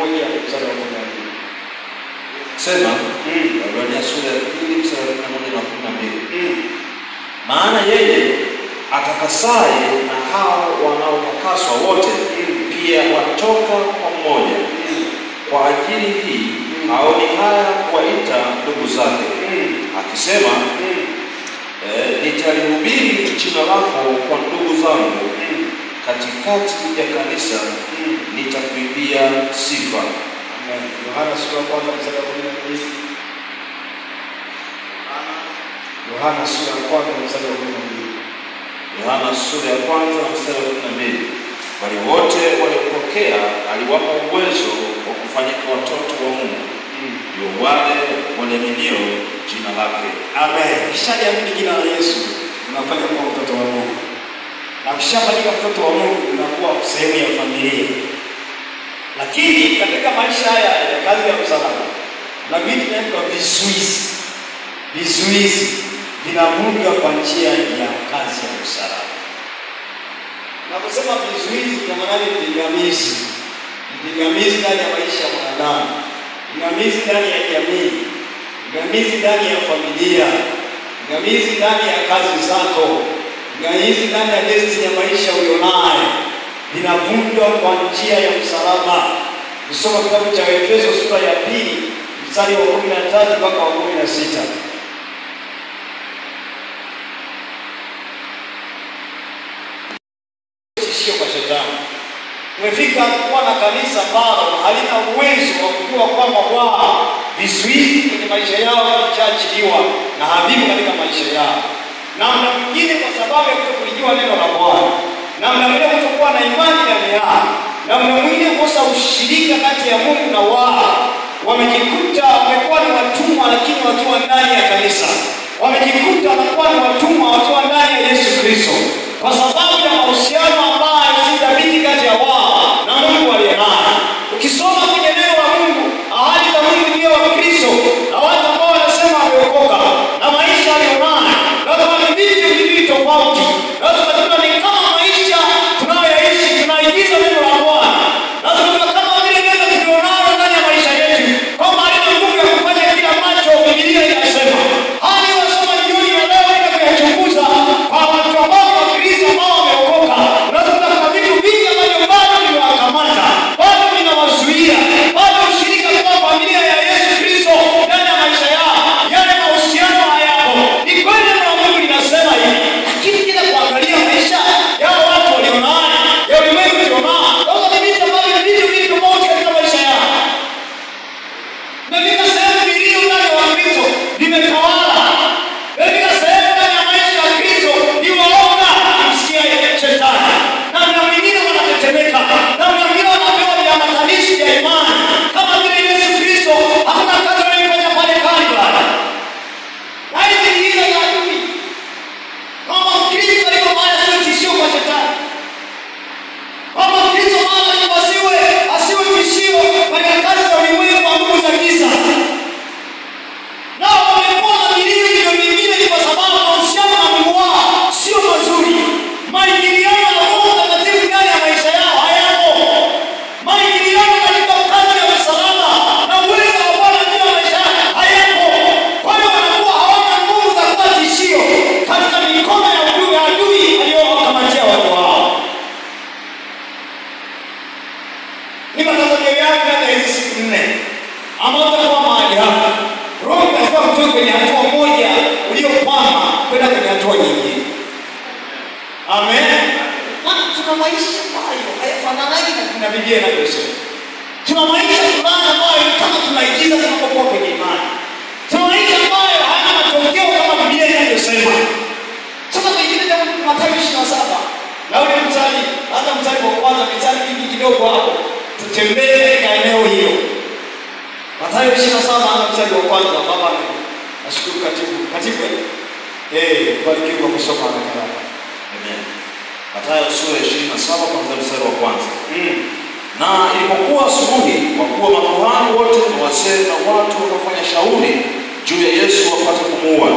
1 mstari wa 12. Sema, Waebrania sura ya 2 mstari wa 11 na 12. Maana yeye atakasaye na hao wanaotakaswa wote pia watoka kwa mmoja. Kwa ajili hii haoni haya kuwaita ndugu zake, akisema, nitalihubiri jina lako kwa ndugu zangu, katikati ya kanisa nitakuimbia sifa. Amen. Yohana sura ya 1 mstari wa 12. Yohana sura ya 1 mstari wa 12. Yohana sura ya 1 mstari wa 12. Bali wote waliopokea aliwapa uwezo wa kufanyika watoto wa Mungu, ndio wale waliaminio jina lake. Amen. Ukishaliamini jina la Yesu unafanya kuwa mtoto wa Mungu. Na ukishafanyika mtoto wa Mungu unakuwa sehemu ya familia. Lakini katika maisha haya ya kazi ya msalaba na vitu vinaitwa vizuizi. Vizuizi vinavunjwa kwa njia ya kazi ya msalaba. Naposema vizuizi kwa maana ni pingamizi. Pingamizi ndani ya maisha ya mwanadamu, pingamizi ndani ya jamii, pingamizi ndani ya familia, pingamizi ndani ya kazi zako, pingamizi ndani ya destiny ya maisha ulionayo, vinavunjwa kwa njia ya msalaba. Kusoma kitabu cha Efeso sura ya 2 mstari wa 13 mpaka wa 16. Kwa shetani. Tumefika kuwa na kanisa ambalo halina uwezo wa kujua kwamba wao vizuizi kwenye maisha yao vimeachiliwa na havipo katika maisha yao. Na mna mwingine kwa sababu ya kutokulijua neno la Bwana, na mna mwingine kutokuwa na imani ndani yao, na mna mwingine kukosa ushirika kati ya Mungu na wao, wamejikuta wamekuwa ni watumwa lakini wakiwa ndani ya kanisa. Wamejikuta wamekuwa ni watumwa wakiwa ndani ya Yesu Kristo kwa sababu ya mahusiano ambayo si thabiti kati ya wao na Mungu aliye naye. Ukisoma kwenye neno la Mungu, ahadi za Mungu ndio wa Kristo na watu ambao wanasema wameokoka na maisha aliyonayo, lazima ni vitu viwili tofauti. Lazima tuwe ni kama maisha tunayoishi, tunaigiza neno la Bwana. Lazima tuwe kama vile neno tulionalo ndani ya maisha yetu, kwamba halina nguvu ya kufanya kila ambacho Biblia inasema. Hadi wasoma jioni ya leo ili kuyachunguza kwa watu ambao wa Kristo ambao wameokoka. Unaweza kuna vitu vingi ambavyo bado vimewakamata, bado vinawazuia, bado ushirika kwa familia ya Yesu Kristo ndani ya maisha yao, yale mahusiano hayapo. Ni kweli neno la Mungu linasema hivi, lakini kila kuangalia maisha yao watu walionayo, ya ulimwengu ulionao, sasa ni vitu ambavyo ni vitu vingi tofauti katika maisha yao. Nafika sehemu vilio ndani ya Kristo vimetawala. Nafika sehemu ndani ya maisha ya Kristo ni waoga kumsikia shetani. Na mna wengine wanatetemeka, na mna wengine wanapewa viambatanishi vya imani kama vile Yesu Kristo hakuna kazi aliyofanya pale Kalvari. Na hizi ni hila ya adui, kwamba Kristo alikuwa mahali sio tishio kwa shetani, kwamba Kristo mahali alikuwa asiwe tishio katika kazi za ulimwengu wa nguvu za giza. Nao wamekuwa na milio hiyo mingine ni kwa sababu mahusiano na Mungu wao sio mazuri. Maingiliano ya Roho Mtakatifu ndani ya maisha yao hayapo. Maingiliano katika kazi ya msalaba na uwezo wa Bwana ndani ya maisha yao hayapo. Kwa hiyo wanakuwa hawana nguvu za kuwa tishio katika mikono ya adui aliyowakamatia watu wao. Ni matazamio yangu ndani ya hizi siku 4 ambao tutakuwa mahali hapa. Roho katika kutoka kwenye hatua moja uliyokwama kwenda kwenye hatua nyingine. Amen. Maana tuna maisha ambayo hayafanani na Biblia inavyosema. Tuna maisha fulani ambayo kama tunaigiza tunapokuwa kwenye imani. Tuna maisha ambayo hayana matokeo kama Biblia inavyosema. Sasa kwenye Mathayo 27 na ule mstari, hata mstari wa kwanza, mstari mingi kidogo hapo, tutembee katika eneo hilo. Mathayo 27 na mstari wa kwanza. Baba nashukuru katibu barikiwa kwa kusoma haraka. Amen. Mathayo sura ya 27 kuanzia mstari wa kwanza. Na ilipokuwa asubuhi, wakuu wa makuhani wote na wazee na watu wakafanya shauri juu ya Yesu wapate kumuua.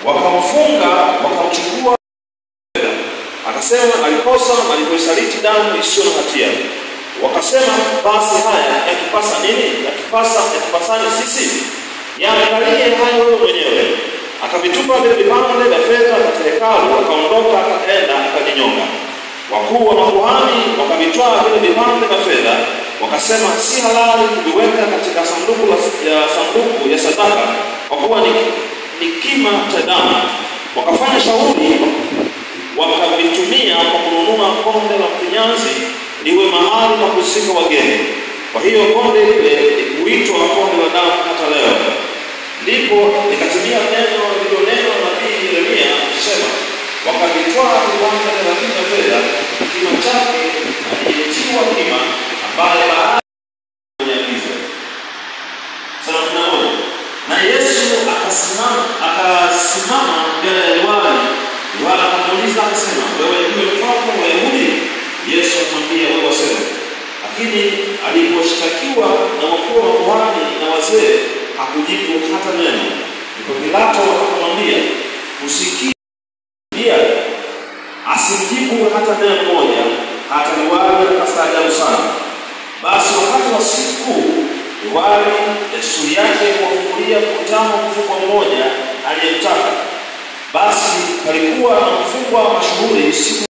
Wakamfunga, wakamchukua. Akasema alikosa alipoisaliti damu isiyo na hatia. Wakasema, basi haya yatupasa nini? Yatupasani sisi? Yaangalie hayo wewe mwenyewe. Akavitupa vile vipande vya fedha katika hekalu, akaondoka akaenda akajinyonga. Wakuu wa makuhani wakavitwaa vile vipande vya fedha, wakasema, si halali kuviweka katika sanduku ya sadaka, kwa kuwa ni kima cha damu. Wakafanya shauri, wakavitumia kwa kununua konde la mfinyanzi liwe mahali pa kuzika wageni. Kwa hiyo konde lile huitwa konde la damu hata leo. Ndipo likatimia neno lililonenwa na nabii Yeremia akisema, wakavitwaa vipande 30 vya fedha, kima chake aliyetiwa kima, ambaye baada ya Sura 11. Na Yesu akasimama mbele ya liwali. Liwali akamuuliza akasema, wewe ndiwe mfalme wa Wayahudi? Yesu akamwambia, wewe wasema. Lakini aliposhtakiwa na wakuu wa makuhani na wazee, hakujibu hata neno. Ndipo Pilato akamwambia, usikie. Asimjibu hata neno moja. Hata liwali akastaajabu sana. Basi wakati wa siku liwali desturi yake kuwafungulia mkutano mfungwa mmoja aliyemtaka. Basi palikuwa na mfungwa mashuhuri siku